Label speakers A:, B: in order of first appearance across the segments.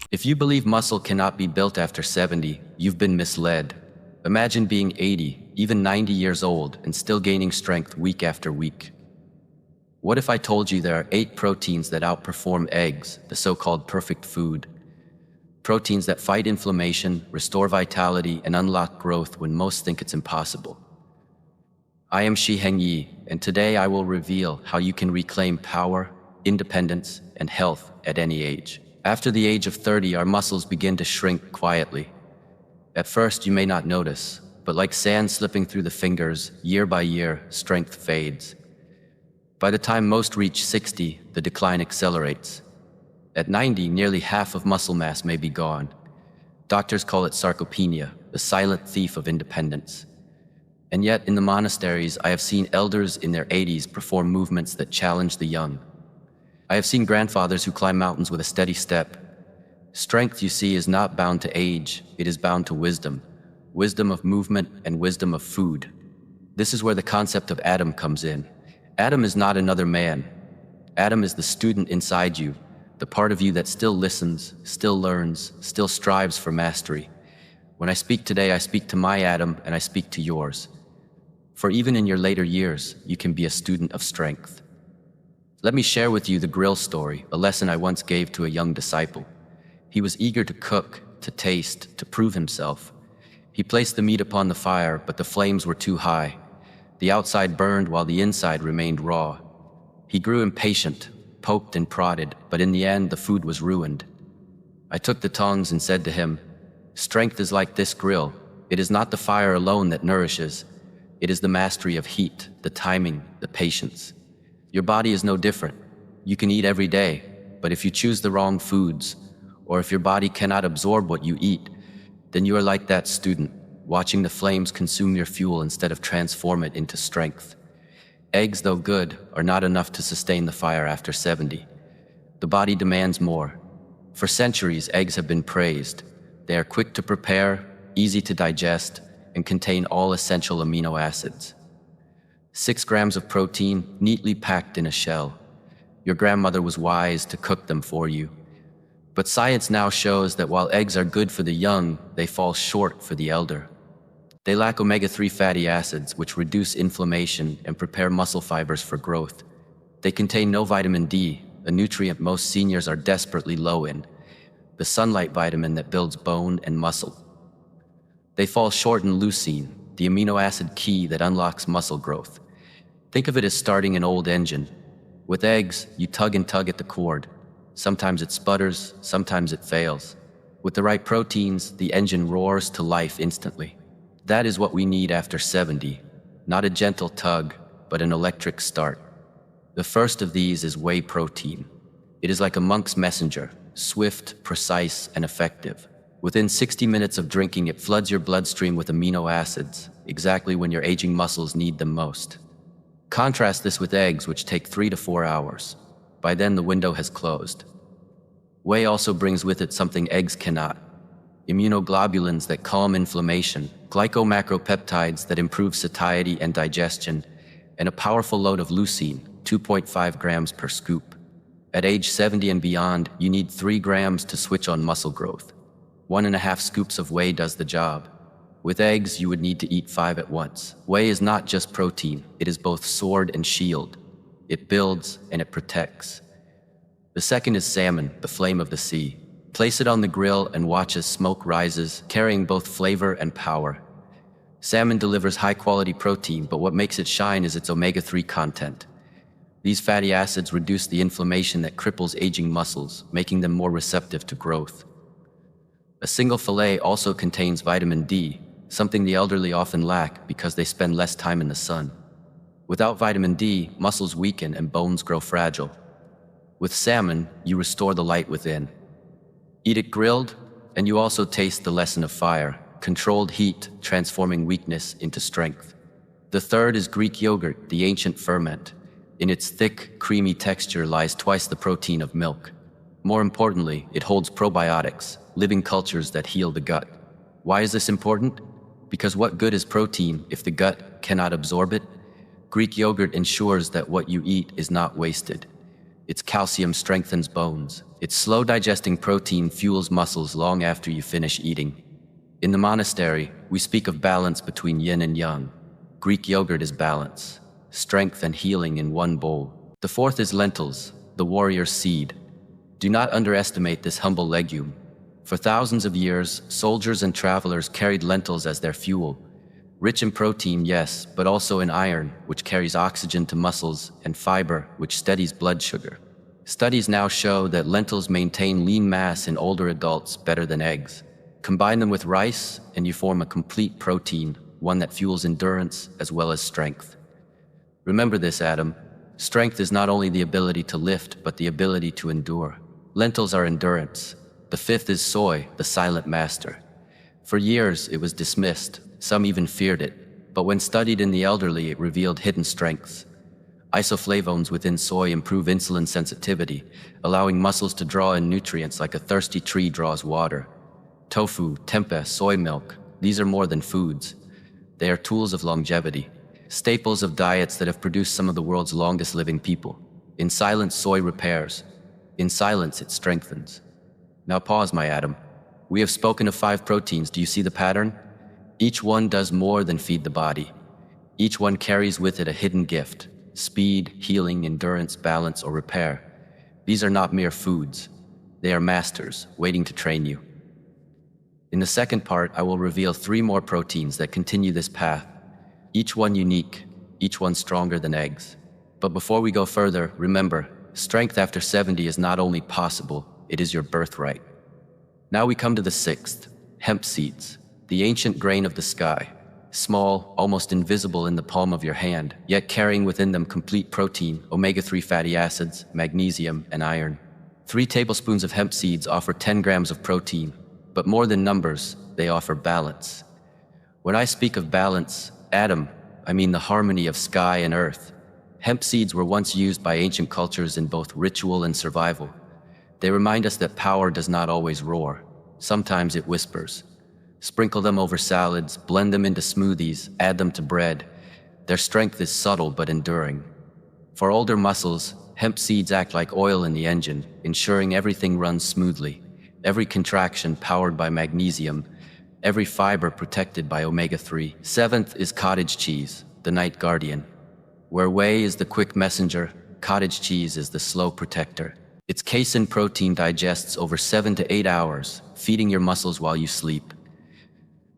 A: If you believe muscle cannot be built after 70, you've been misled. Imagine being 80, even 90 years old, and still gaining strength week after week. What if I told you there are 8 proteins that outperform eggs, the so-called perfect food? Proteins that fight inflammation, restore vitality, and unlock growth when most think it's impossible. I am Shi Heng Yi, and today I will reveal how you can reclaim power, independence, and health at any age. After the age of 30, our muscles begin to shrink quietly. At first, you may not notice, but like sand slipping through the fingers, year by year, strength fades. By the time most reach 60, the decline accelerates. At 90, nearly half of muscle mass may be gone. Doctors call it sarcopenia, the silent thief of independence. And yet, in the monasteries, I have seen elders in their 80s perform movements that challenge the young. I have seen grandfathers who climb mountains with a steady step. Strength, you see, is not bound to age, it is bound to wisdom. Wisdom of movement and wisdom of food. This is where the concept of Adam comes in. Adam is not another man. Adam is the student inside you, the part of you that still listens, still learns, still strives for mastery. When I speak today, I speak to my Adam and I speak to yours. For even in your later years, you can be a student of strength. Let me share with you the grill story, a lesson I once gave to a young disciple. He was eager to cook, to taste, to prove himself. He placed the meat upon the fire, but the flames were too high. The outside burned while the inside remained raw. He grew impatient, poked and prodded, but in the end, the food was ruined. I took the tongs and said to him, "Strength is like this grill. It is not the fire alone that nourishes. It is the mastery of heat, the timing, the patience. Your body is no different. You can eat every day, but if you choose the wrong foods, or if your body cannot absorb what you eat, then you are like that student, watching the flames consume your fuel instead of transform it into strength. Eggs, though good, are not enough to sustain the fire after 70. The body demands more. For centuries, eggs have been praised. They are quick to prepare, easy to digest, and contain all essential amino acids. 6 grams of protein, neatly packed in a shell. Your grandmother was wise to cook them for you. But science now shows that while eggs are good for the young, they fall short for the elder. They lack omega-3 fatty acids, which reduce inflammation and prepare muscle fibers for growth. They contain no vitamin D, a nutrient most seniors are desperately low in, the sunlight vitamin that builds bone and muscle. They fall short in leucine, the amino acid key that unlocks muscle growth. Think of it as starting an old engine. With eggs, you tug and tug at the cord. Sometimes it sputters, sometimes it fails. With the right proteins, the engine roars to life instantly. That is what we need after 70. Not a gentle tug, but an electric start. The first of these is whey protein. It is like a monk's messenger, swift, precise, and effective. Within 60 minutes of drinking, it floods your bloodstream with amino acids, exactly when your aging muscles need them most. Contrast this with eggs, which take 3 to 4 hours. By then, the window has closed. Whey also brings with it something eggs cannot: immunoglobulins that calm inflammation, glycomacropeptides that improve satiety and digestion, and a powerful load of leucine, 2.5 grams per scoop. At age 70 and beyond, you need 3 grams to switch on muscle growth. 1.5 scoops of whey does the job. With eggs, you would need to eat 5 at once. Whey is not just protein, it is both sword and shield. It builds and it protects. The second is salmon, the flame of the sea. Place it on the grill and watch as smoke rises, carrying both flavor and power. Salmon delivers high-quality protein, but what makes it shine is its omega-3 content. These fatty acids reduce the inflammation that cripples aging muscles, making them more receptive to growth. A single fillet also contains vitamin D, something the elderly often lack because they spend less time in the sun. Without vitamin D, muscles weaken and bones grow fragile. With salmon, you restore the light within. Eat it grilled, and you also taste the lesson of fire, controlled heat, transforming weakness into strength. The third is Greek yogurt, the ancient ferment. In its thick, creamy texture lies twice the protein of milk. More importantly, it holds probiotics, living cultures that heal the gut. Why is this important? Because what good is protein if the gut cannot absorb it? Greek yogurt ensures that what you eat is not wasted. Its calcium strengthens bones. Its slow-digesting protein fuels muscles long after you finish eating. In the monastery, we speak of balance between yin and yang. Greek yogurt is balance, strength and healing in one bowl. The fourth is lentils, the warrior's seed. Do not underestimate this humble legume. For thousands of years, soldiers and travelers carried lentils as their fuel. Rich in protein, yes, but also in iron, which carries oxygen to muscles, and fiber, which steadies blood sugar. Studies now show that lentils maintain lean mass in older adults better than eggs. Combine them with rice, and you form a complete protein, one that fuels endurance as well as strength. Remember this, Adam. Strength is not only the ability to lift, but the ability to endure. Lentils are endurance. The fifth is soy, the silent master. For years, it was dismissed. Some even feared it. But when studied in the elderly, it revealed hidden strengths. Isoflavones within soy improve insulin sensitivity, allowing muscles to draw in nutrients like a thirsty tree draws water. Tofu, tempeh, soy milk, these are more than foods. They are tools of longevity, staples of diets that have produced some of the world's longest living people. In silence, soy repairs. In silence, it strengthens. Now pause, my Adam. We have spoken of 5 proteins. Do you see the pattern? Each one does more than feed the body. Each one carries with it a hidden gift: speed, healing, endurance, balance, or repair. These are not mere foods. They are masters, waiting to train you. In the second part, I will reveal 3 more proteins that continue this path, each one unique, each one stronger than eggs. But before we go further, remember, strength after 70 is not only possible, it is your birthright. Now we come to the 6th, hemp seeds, the ancient grain of the sky. Small, almost invisible in the palm of your hand, yet carrying within them complete protein, omega-3 fatty acids, magnesium, and iron. 3 tablespoons of hemp seeds offer 10 grams of protein, but more than numbers, they offer balance. When I speak of balance, Adam, I mean the harmony of sky and earth. Hemp seeds were once used by ancient cultures in both ritual and survival. They remind us that power does not always roar. Sometimes it whispers. Sprinkle them over salads, blend them into smoothies, add them to bread. Their strength is subtle but enduring. For older muscles, hemp seeds act like oil in the engine, ensuring everything runs smoothly. Every contraction powered by magnesium, every fiber protected by omega-3. 7th is cottage cheese, the night guardian. Where whey is the quick messenger, cottage cheese is the slow protector. Its casein protein digests over 7 to 8 hours, feeding your muscles while you sleep.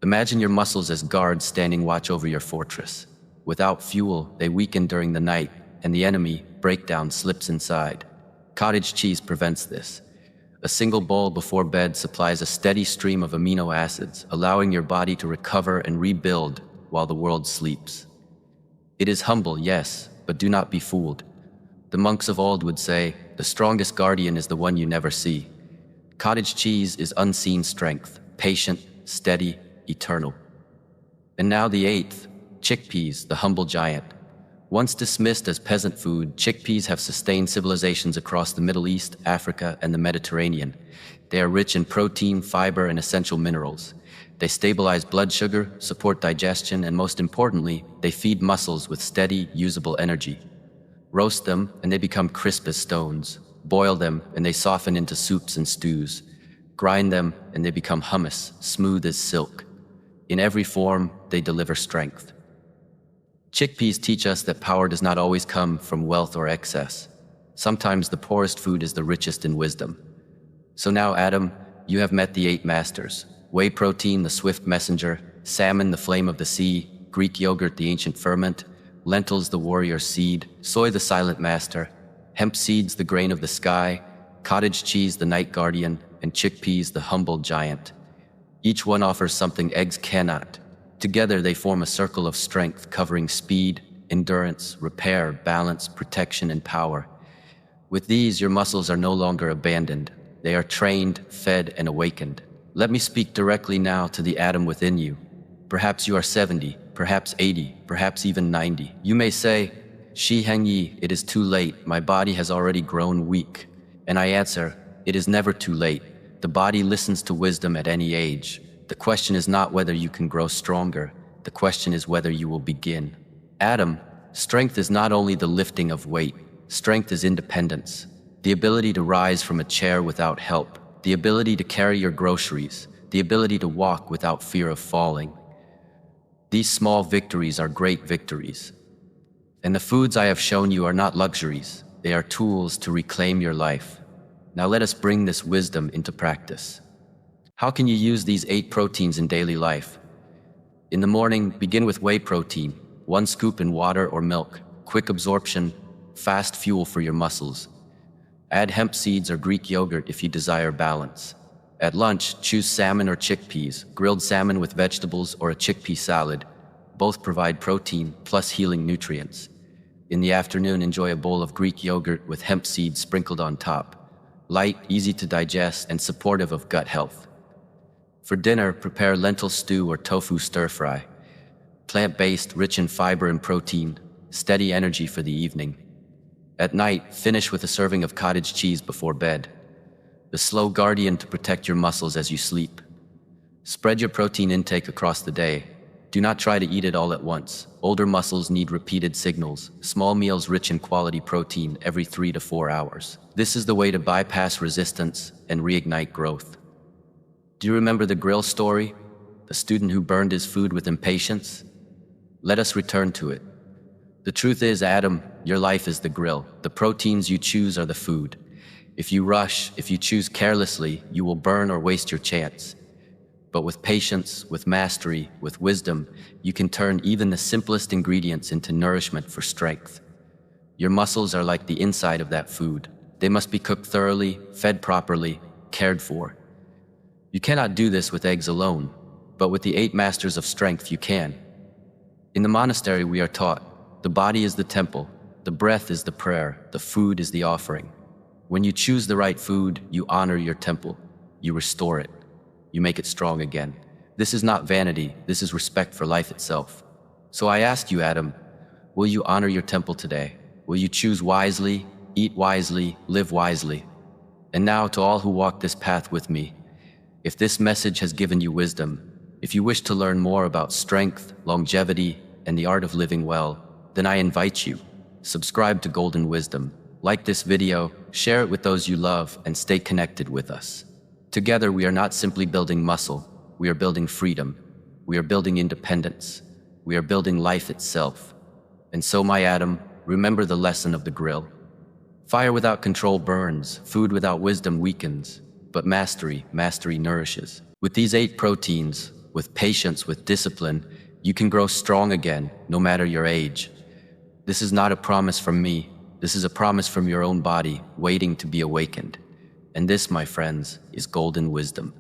A: Imagine your muscles as guards standing watch over your fortress. Without fuel, they weaken during the night, and the enemy, breakdown, slips inside. Cottage cheese prevents this. A single bowl before bed supplies a steady stream of amino acids, allowing your body to recover and rebuild while the world sleeps. It is humble, yes, but do not be fooled. The monks of old would say, the strongest guardian is the one you never see. Cottage cheese is unseen strength, patient, steady, eternal. And now the 8th, chickpeas, the humble giant. Once dismissed as peasant food, chickpeas have sustained civilizations across the Middle East, Africa, and the Mediterranean. They are rich in protein, fiber, and essential minerals. They stabilize blood sugar, support digestion, and most importantly, they feed muscles with steady, usable energy. Roast them, and they become crisp as stones. Boil them, and they soften into soups and stews. Grind them, and they become hummus, smooth as silk. In every form, they deliver strength. Chickpeas teach us that power does not always come from wealth or excess. Sometimes the poorest food is the richest in wisdom. So now, Adam, you have met the 8 masters. Whey protein, the swift messenger; salmon, the flame of the sea; Greek yogurt, the ancient ferment; lentils, the warrior seed; soy, the silent master; hemp seeds, the grain of the sky; cottage cheese, the night guardian; and chickpeas, the humble giant. Each one offers something eggs cannot. Together they form a circle of strength covering speed, endurance, repair, balance, protection, and power. With these, your muscles are no longer abandoned. They are trained, fed, and awakened. Let me speak directly now to the Adam within you. Perhaps you are 70, perhaps 80, perhaps even 90. You may say, Shi Heng Yi, it is too late. My body has already grown weak. And I answer, it is never too late. The body listens to wisdom at any age. The question is not whether you can grow stronger. The question is whether you will begin. Adam, strength is not only the lifting of weight. Strength is independence. the ability to rise from a chair without help, the ability to carry your groceries, the ability to walk without fear of falling. These small victories are great victories. And the foods I have shown you are not luxuries, they are tools to reclaim your life. Now let us bring this wisdom into practice. How can you use these 8 proteins in daily life? In the morning, begin with whey protein, 1 scoop in water or milk, quick absorption, fast fuel for your muscles. Add hemp seeds or Greek yogurt if you desire balance. At lunch, choose salmon or chickpeas, grilled salmon with vegetables or a chickpea salad. Both provide protein plus healing nutrients. In the afternoon, enjoy a bowl of Greek yogurt with hemp seeds sprinkled on top. Light, easy to digest, and supportive of gut health. For dinner, prepare lentil stew or tofu stir-fry. Plant-based, rich in fiber and protein, steady energy for the evening. At night, finish with a serving of cottage cheese before bed. The slow guardian to protect your muscles as you sleep. Spread your protein intake across the day. Do not try to eat it all at once. Older muscles need repeated signals, small meals rich in quality protein every 3 to 4 hours. This is the way to bypass resistance and reignite growth. Do you remember the grill story? The student who burned his food with impatience? Let us return to it. The truth is, Adam, your life is the grill. The proteins you choose are the food. If you rush, if you choose carelessly, you will burn or waste your chance. But with patience, with mastery, with wisdom, you can turn even the simplest ingredients into nourishment for strength. Your muscles are like the inside of that food. They must be cooked thoroughly, fed properly, cared for. You cannot do this with eggs alone, but with the 8 masters of strength you can. In the monastery we are taught, the body is the temple, the breath is the prayer, the food is the offering. When you choose the right food, you honor your temple, you restore it, you make it strong again. This is not vanity, this is respect for life itself. So I ask you, Adam, will you honor your temple today? Will you choose wisely, eat wisely, live wisely? And now to all who walk this path with me, if this message has given you wisdom, if you wish to learn more about strength, longevity, and the art of living well, then I invite you, subscribe to Golden Wisdom, like this video, share it with those you love, and stay connected with us. Together we are not simply building muscle, we are building freedom, we are building independence, we are building life itself. And so, my Adam, remember the lesson of the grill. Fire without control burns, food without wisdom weakens, but mastery nourishes. With these 8 proteins, with patience, with discipline, you can grow strong again, no matter your age. This is not a promise from me. This is a promise from your own body, waiting to be awakened. And this, my friends, is Golden Wisdom.